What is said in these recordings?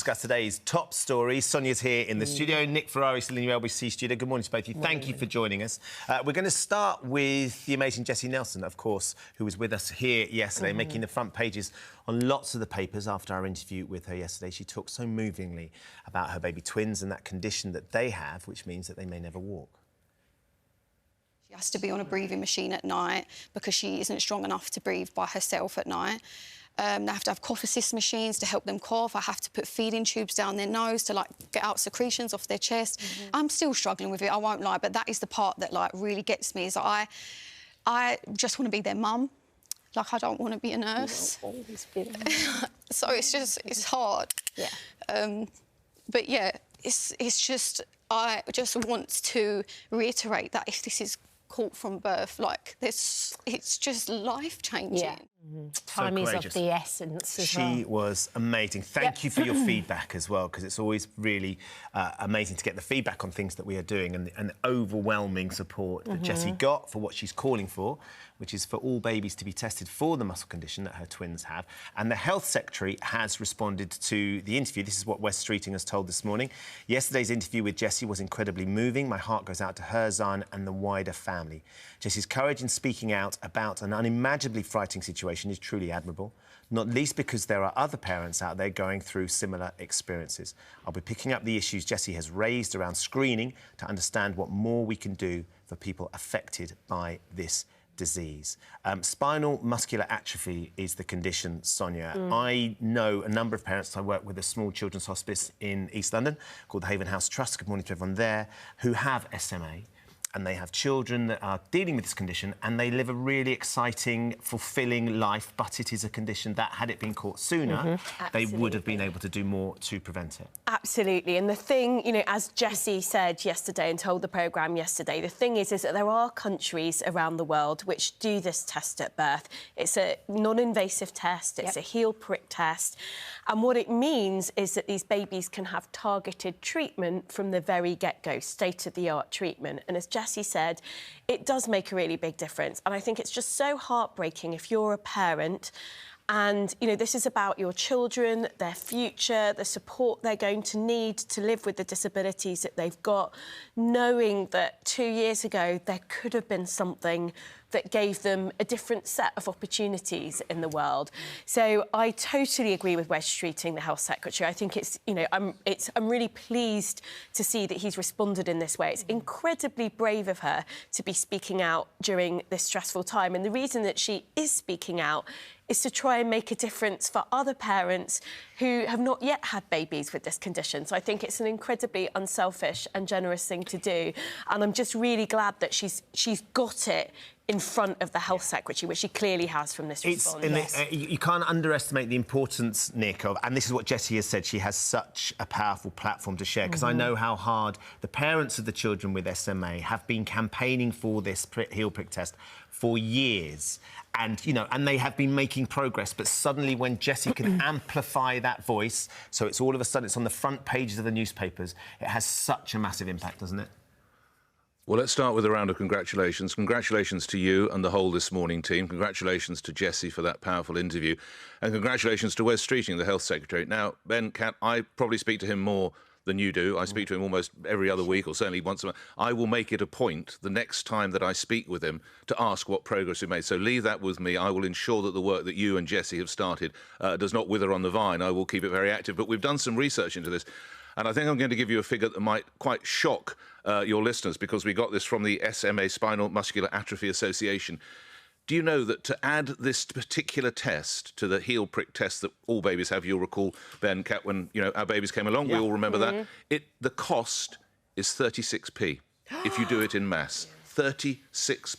discuss today's top stories. Sonia's here in the studio. Nick Ferrari still in your LBC studio. Good morning to both of you. Thank you for joining us. We're going to start with the amazing Jesy Nelson, of course, who was with us here yesterday, making the front pages on lots of the papers after our interview with her yesterday. She talked so movingly about her baby twins and that condition that they have, which means that they may never walk. She has to be on a breathing machine at night because she isn't strong enough to breathe by herself at night. They have to have cough assist machines to help them cough. I have to put feeding tubes down their nose to, like, get out secretions off their chest. I'm still struggling with it, I won't lie, but that is the part that, like, really gets me, is that I just want to be their mum. Like, I don't want to be a nurse. You won't always be there. So it's hard. Yeah. But, yeah, it's just... I just want to reiterate that if this is caught from birth, like, it's just life-changing. Yeah. Time is of the essence as well. She was amazing. Thank you for your feedback as well, because it's always really amazing to get the feedback on things that we are doing and the overwhelming support that Jesy got for what she's calling for, which is for all babies to be tested for the muscle condition that her twins have. And the Health Secretary has responded to the interview. This is what Wes Streeting has told this morning. Yesterday's interview with Jesy was incredibly moving. My heart goes out to her, Zion, and the wider family. Jesy's courage in speaking out about an unimaginably frightening situation is truly admirable, not least because there are other parents out there going through similar experiences. I'll be picking up the issues Jesy has raised around screening to understand what more we can do for people affected by this disease. Spinal muscular atrophy is the condition, Sonia. I know a number of parents. I work with a small children's hospice in East London called the Haven House Trust. Good morning to everyone there, who have SMA. And they have children that are dealing with this condition, and they live a really exciting, fulfilling life, but it is a condition that, had it been caught sooner, they would have been able to do more to prevent it. Absolutely. And the thing, you know, as Jesy said yesterday and told the programme yesterday, the thing is that there are countries around the world which do this test at birth. It's a non-invasive test, it's a heel prick test. And what it means is that these babies can have targeted treatment from the very get-go, state-of-the-art treatment. And as Jesy said, it does make a really big difference. And I think it's just so heartbreaking if you're a parent and, you know, this is about your children, their future, the support they're going to need to live with the disabilities that they've got, knowing that 2 years ago there could have been something that gave them a different set of opportunities in the world. So I totally agree with Wes Streeting, the Health Secretary. I think it's, you know, I'm really pleased to see that he's responded in this way. It's incredibly brave of her to be speaking out during this stressful time. And the reason that she is speaking out is to try and make a difference for other parents who have not yet had babies with this condition. So I think it's an incredibly unselfish and generous thing to do. And I'm just really glad that she's got it in front of the Health Secretary, which she clearly has from this response. You can't underestimate the importance, Nick, of, and this is what Jesy has said, she has such a powerful platform to share, because I know how hard the parents of the children with SMA have been campaigning for this heel prick test for years. And, you know, and they have been making progress, but suddenly when Jesy can amplify that voice, so it's all of a sudden it's on the front pages of the newspapers, it has such a massive impact, doesn't it? Well, let's start with a round of congratulations. Congratulations to you and the whole This Morning team. Congratulations to Jesy for that powerful interview. And congratulations to Wes Streeting, the Health Secretary. Now, Ben, Kat, I probably speak to him more than you do. I speak to him almost every other week, or certainly once a month. I will make it a point the next time that I speak with him to ask what progress we've made. So leave that with me. I will ensure that the work that you and Jesy have started does not wither on the vine. I will keep it very active. But we've done some research into this. And I think I'm going to give you a figure that might quite shock your listeners, because we got this from the SMA, Spinal Muscular Atrophy Association. Do you know that to add this particular test to the heel prick test that all babies have, you'll recall, Ben, Kat, when, you know, our babies came along, we all remember that, the cost is 36p if you do it in mass. 36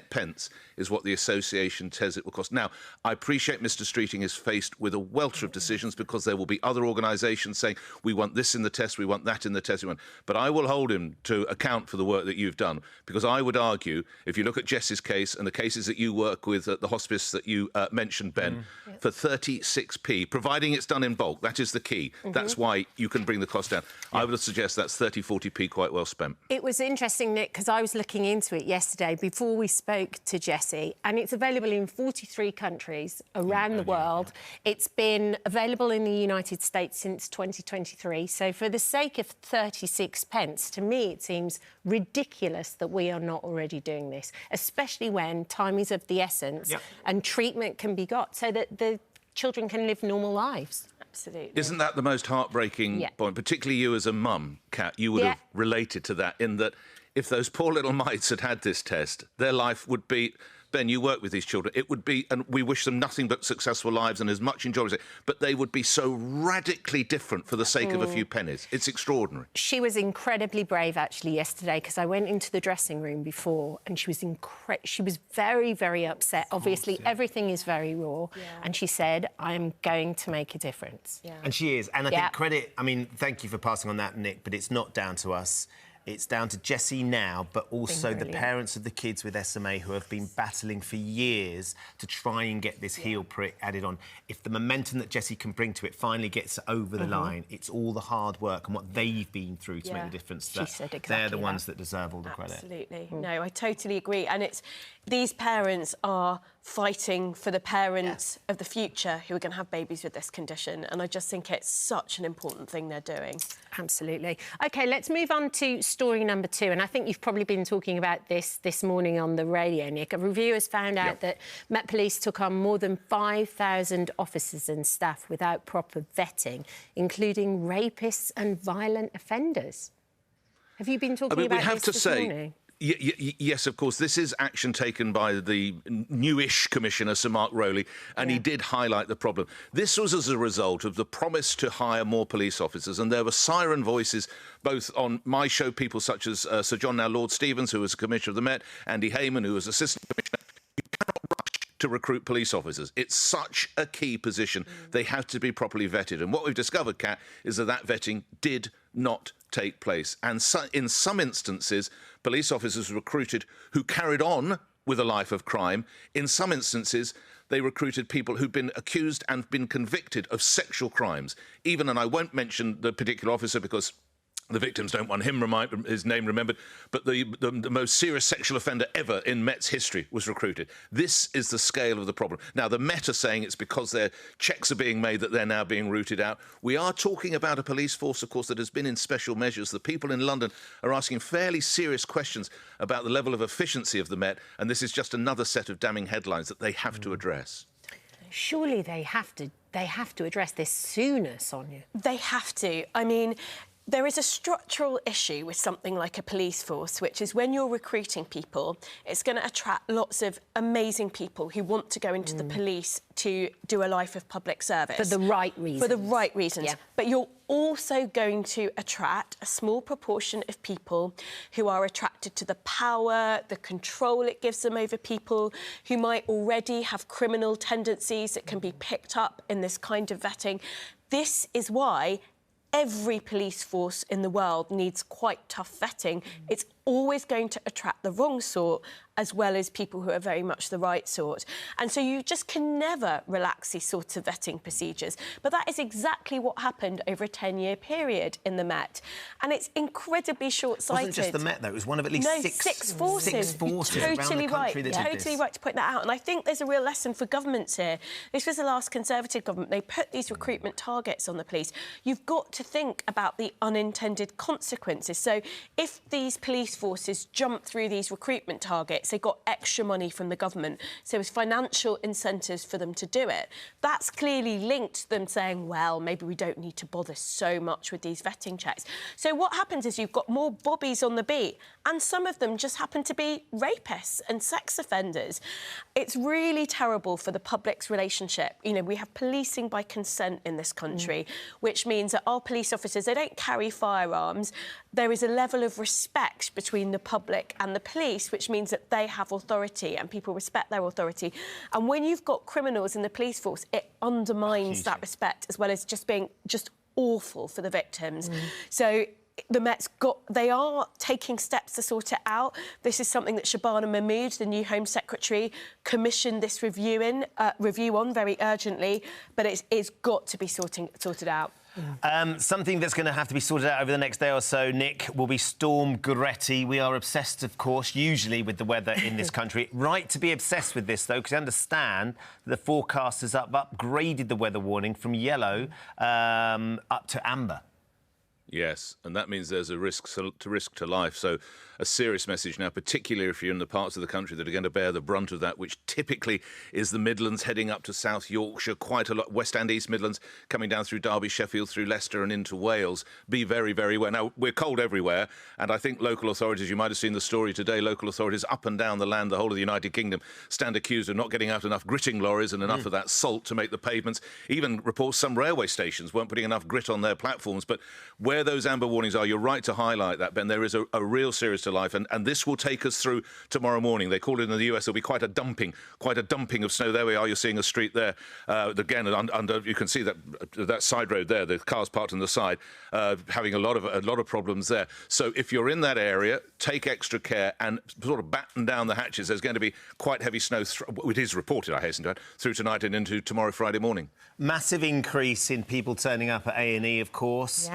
pence is what the association says it will cost. Now, I appreciate Mr Streeting is faced with a welter of decisions, because there will be other organisations saying, we want this in the test, we want that in the test, but I will hold him to account for the work that you've done, because I would argue, if you look at Jessy's case and the cases that you work with at the hospice that you mentioned, Ben, for 36p, providing it's done in bulk, that is the key. That's why you can bring the cost down. I would suggest that's 30, 40p quite well spent. It was interesting, Nick, because I was looking into into it yesterday before we spoke to Jesy, and it's available in 43 countries around the world. It's been available in the United States since 2023. So for the sake of 36 pence, to me, it seems ridiculous that we are not already doing this, especially when time is of the essence and treatment can be got so that the children can live normal lives. Absolutely. Isn't that the most heartbreaking point? Particularly you as a mum, Kat, you would have related to that in that if those poor little mites had had this test, their life would be... Ben, you work with these children. It would be, and we wish them nothing but successful lives and as much enjoyment, but they would be so radically different for the sake of a few pennies. It's extraordinary. She was incredibly brave, actually, yesterday, because I went into the dressing room before and she was very, very upset. Obviously, everything is very raw. And she said, I'm going to make a difference. And she is. And I think credit, I mean, thank you for passing on that, Nick, but it's not down to us. It's down to Jesy now, but also the parents of the kids with SMA who have been battling for years to try and get this heel prick added on. If the momentum that Jesy can bring to it finally gets over the line, it's all the hard work and what they've been through to make the difference. She said exactly they're the ones that deserve all the credit. Absolutely. No, I totally agree. And it's these parents are fighting for the parents of the future who are going to have babies with this condition. And I just think it's such an important thing they're doing. Absolutely. OK, let's move on to story number 2. And I think you've probably been talking about this morning on the radio, Nick. A review has found out that Met Police took on more than 5,000 officers and staff without proper vetting, including rapists and violent offenders. Have you been talking about this morning? Yes, of course. This is action taken by the newish Commissioner, Sir Mark Rowley, and he did highlight the problem. This was as a result of the promise to hire more police officers, and there were siren voices both on my show, people such as Sir John, now Lord Stevens, who was a Commissioner of the Met, Andy Hayman, who was Assistant Commissioner. You cannot rush to recruit police officers. It's such a key position. They have to be properly vetted. And what we've discovered, Kat, is that vetting did not take place. And in some instances, police officers recruited who carried on with a life of crime. In some instances, they recruited people who'd been accused and been convicted of sexual crimes. Even, and I won't mention the particular officer because the victims don't want his name remembered, but the most serious sexual offender ever in Met's history was recruited. This is the scale of the problem. Now, the Met are saying it's because their checks are being made that they're now being rooted out. We are talking about a police force, of course, that has been in special measures. The people in London are asking fairly serious questions about the level of efficiency of the Met, and this is just another set of damning headlines that they have to address. Surely they have to address this sooner, Sonia. They have to. I mean, there is a structural issue with something like a police force, which is when you're recruiting people, it's going to attract lots of amazing people who want to go into the police to do a life of public service. For the right reasons. For the right reasons. Yeah. But you're also going to attract a small proportion of people who are attracted to the power, the control it gives them over people, who might already have criminal tendencies that can be picked up in this kind of vetting. This is why every police force in the world needs quite tough vetting. It's always going to attract the wrong sort as well as people who are very much the right sort. And so you just can never relax these sorts of vetting procedures. But that is exactly what happened over a 10-year period in the Met. And it's incredibly short-sighted. It wasn't just the Met, though. It was one of at least six forces. Six forces around the country that did this. Totally right to point that out. And I think there's a real lesson for governments here. This was the last Conservative government. They put these recruitment targets on the police. You've got to think about the unintended consequences. So if these police forces jump through these recruitment targets, they got extra money from the government, so there was financial incentives for them to do it. That's clearly linked to them saying, well, maybe we don't need to bother so much with these vetting checks. So what happens is you've got more bobbies on the beat, and some of them just happen to be rapists and sex offenders. It's really terrible for the public's relationship. You know, we have policing by consent in this country, which means that our police officers, they don't carry firearms. There is a level of respect between the public and the police, which means that they have authority and people respect their authority. And when you've got criminals in the police force, it undermines that respect as well as just being just awful for the victims. So the Met's they are taking steps to sort it out. This is something that Shabana Mahmood, the new Home Secretary, commissioned this review on very urgently, but it's got to be sorted out. Something that's going to have to be sorted out over the next day or so, Nick, will be Storm Goretti. We are obsessed, of course, usually with the weather in this country. Right to be obsessed with this, though, because I understand the forecasters upgraded the weather warning from yellow up to amber. Yes, and that means there's a risk to life. So a serious message now, particularly if you're in the parts of the country that are going to bear the brunt of that, which typically is the Midlands heading up to South Yorkshire, quite a lot, West and East Midlands, coming down through Derby, Sheffield, through Leicester and into Wales. Be very, very well. Now, we're cold everywhere, and I think local authorities, you might have seen the story today, local authorities up and down the land, the whole of the United Kingdom, stand accused of not getting out enough gritting lorries and enough of that salt to make the pavements. Even reports some railway stations weren't putting enough grit on their platforms. But where those amber warnings are, you're right to highlight that, Ben. There is a real serious to life, and this will take us through tomorrow morning. They call it in the US, there'll be quite a dumping of snow. There we are, you're seeing a street there. Again, under you can see that side road there, the cars parked on the side, having a lot of problems there. So if you're in that area, take extra care and sort of batten down the hatches. There's going to be quite heavy snow, it is reported, I hasten to add, through tonight and into tomorrow, Friday morning. Massive increase in people turning up at A&E, of course,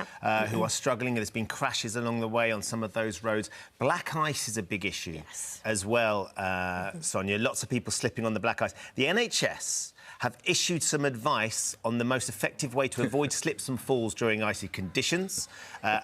who are struggling. There's been crashes along the way on some of those roads. Black ice is a big issue as well, Sonia. Lots of people slipping on the black ice. The NHS have issued some advice on the most effective way to avoid slips and falls during icy conditions,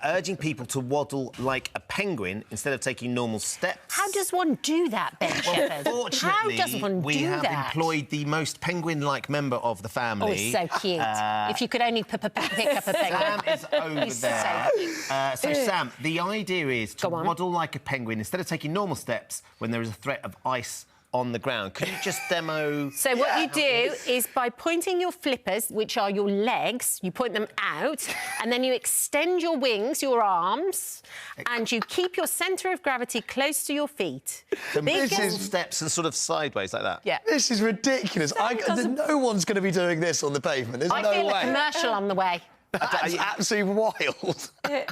urging people to waddle like a penguin instead of taking normal steps. How does one do that, Ben Shepherd? Fortunately, how does one we do have that? employed the most penguin-like member of the family. Oh, he's so cute. If you could only pick up a penguin. Sam is over He's there. so cute. So, Sam, the idea is to waddle like a penguin instead of taking normal steps when there is a threat of ice on the ground. Can you just demo? So what you do is by pointing your flippers, which are your legs, you point them out, and then you extend your wings, your arms, and you keep your centre of gravity close to your feet. This is steps and sort of sideways like that. Yeah. This is ridiculous. No one's going to be doing this on the pavement. There's no way. I feel a commercial on the way. That's absolutely wild. I'm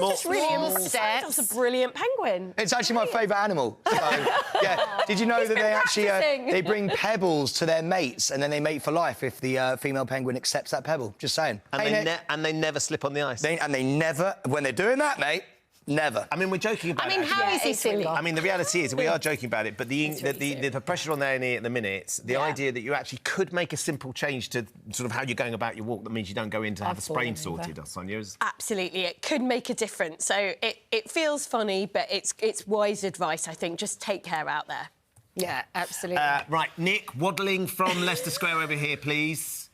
just really impressed. That's a brilliant penguin. It's actually my favourite animal. So, yeah. Did you know that they actually they bring pebbles to their mates and then they mate for life if the female penguin accepts that pebble? Just saying. And they never slip on the ice. They never, when they're doing that, mate. Never. I mean, we're joking about it. I mean, how is he single? I mean, the reality is we are joking about it, but the pressure on the A&E at the minute, the idea that you actually could make a simple change to sort of how you're going about your walk that means you don't go in to have a sprain sorted, Sonia. Absolutely, it could make a difference. So it feels funny, but it's wise advice, I think. Just take care out there. Yeah, absolutely. Right, Nick, waddling from Leicester Square over here, please.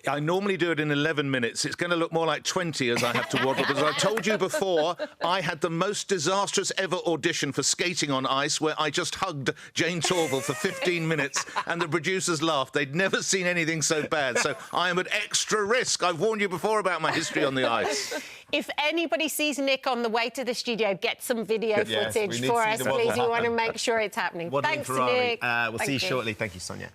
I normally do it in 11 minutes. It's going to look more like 20 as I have to waddle, because I told you before, I had the most disastrous ever audition for skating on ice where I just hugged Jane Torval for 15 minutes and the producers laughed. They'd never seen anything so bad. So I am at extra risk. I've warned you before about my history on the ice. If anybody sees Nick on the way to the studio, get some video footage for us, please. We want to make sure it's happening. Waddling Thanks, Ferrari. Nick. We'll see you shortly. Thank you, Sonia.